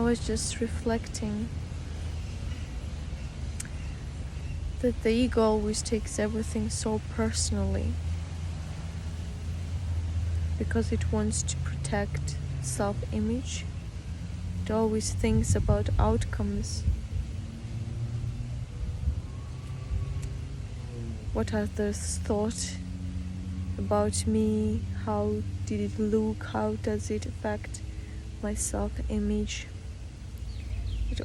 I was just reflecting that the ego always takes everything so personally because it wants to protect self-image. It always thinks about outcomes. What others thought about me, how did it look, how does it affect my self-image. It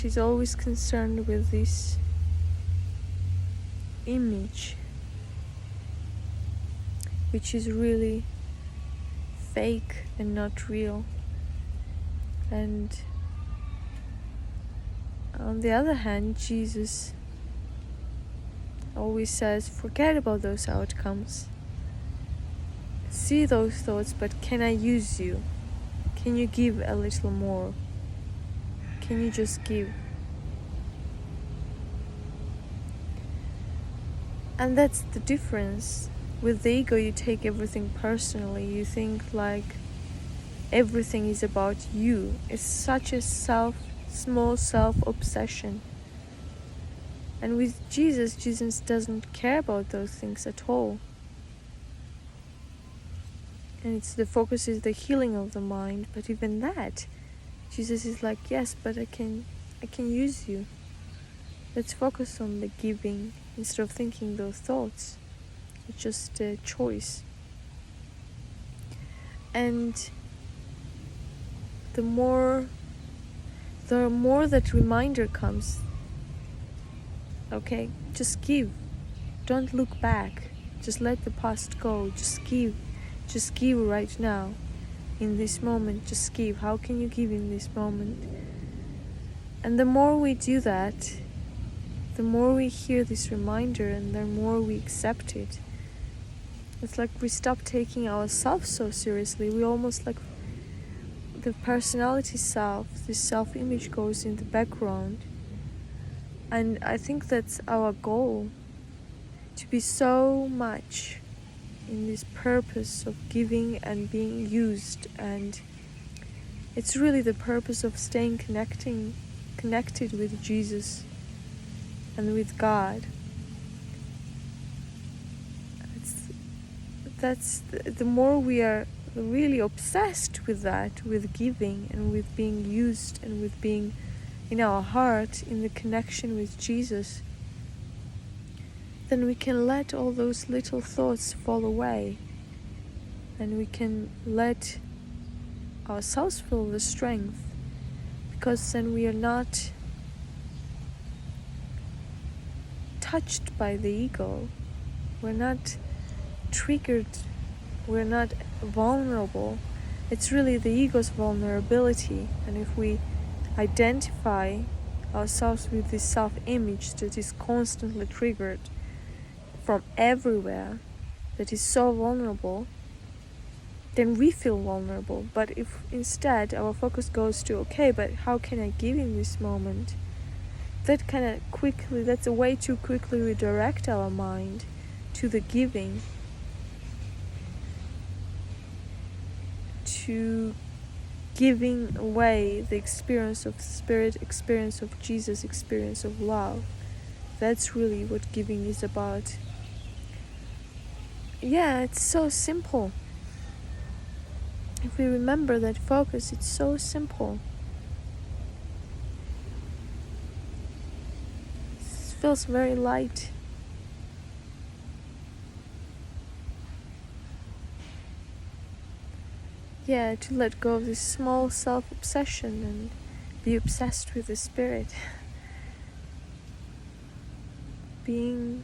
is always concerned with this image, which is really fake and not real. And on the other hand, Jesus always says, forget about those outcomes. See those thoughts, but can I use you? Can you give a little more? Can you just give? And that's the difference. With the ego, you take everything personally. You think like everything is about you. It's such a small self-obsession. And with Jesus doesn't care about those things at all. And the focus is the healing of the mind. But even that, Jesus is like, yes, but I can use you. Let's focus on the giving instead of thinking those thoughts. It's just a choice. And the more that reminder comes, okay, just give. Don't look back. Just let the past go. Just give. Just give right now. In this moment, just give. How can you give in this moment? And the more we do that, the more we hear this reminder and the more we accept it. It's like we stop taking ourselves so seriously. We almost like the personality self, this self-image goes in the background. And I think that's our goal, to be so much in this purpose of giving and being used. And it's really the purpose of staying connected with Jesus and with God. That's the more we are really obsessed with that, with giving and with being used and with being in our heart in the connection with Jesus, then we can let all those little thoughts fall away, and we can let ourselves feel the strength, because then we are not touched by the ego. We're not triggered. We're not vulnerable. It's really the ego's vulnerability. And if we identify ourselves with this self-image that is constantly triggered from everywhere, that is so vulnerable, then we feel vulnerable. But if instead our focus goes to, okay, but how can I give in this moment? That's a way to quickly redirect our mind to the giving, to giving away the experience of Spirit, experience of Jesus, experience of love. That's really what giving is about. Yeah, it's so simple. If we remember that focus, it's so simple. It feels very light. Yeah, to let go of this small self-obsession and be obsessed with the Spirit. Being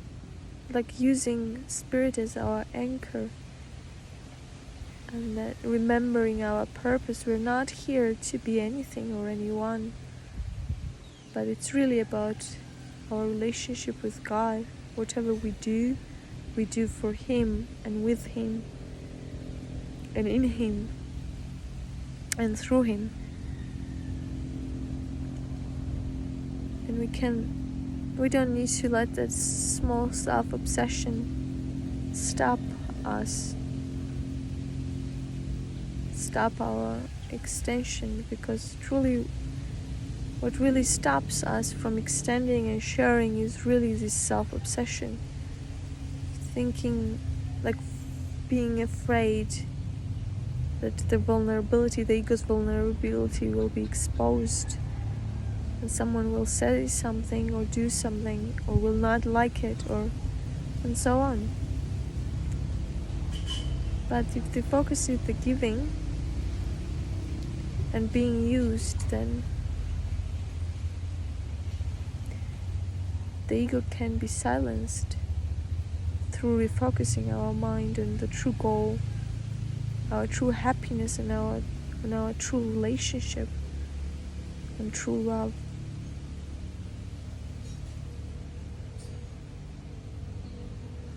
like using Spirit as our anchor. And that remembering our purpose. We're not here to be anything or anyone, but it's really about our relationship with God. Whatever we do for Him and with Him and in Him and through Him. And we don't need to let that small self-obsession stop us. stop our extension, because truly what really stops us from extending and sharing is really this self-obsession. Thinking, like being afraid that the ego's vulnerability will be exposed, and someone will say something or do something or will not like it, or and so on. But if the focus is the giving and being used, then the ego can be silenced through refocusing our mind on the true goal, our true happiness, and our true relationship and true love.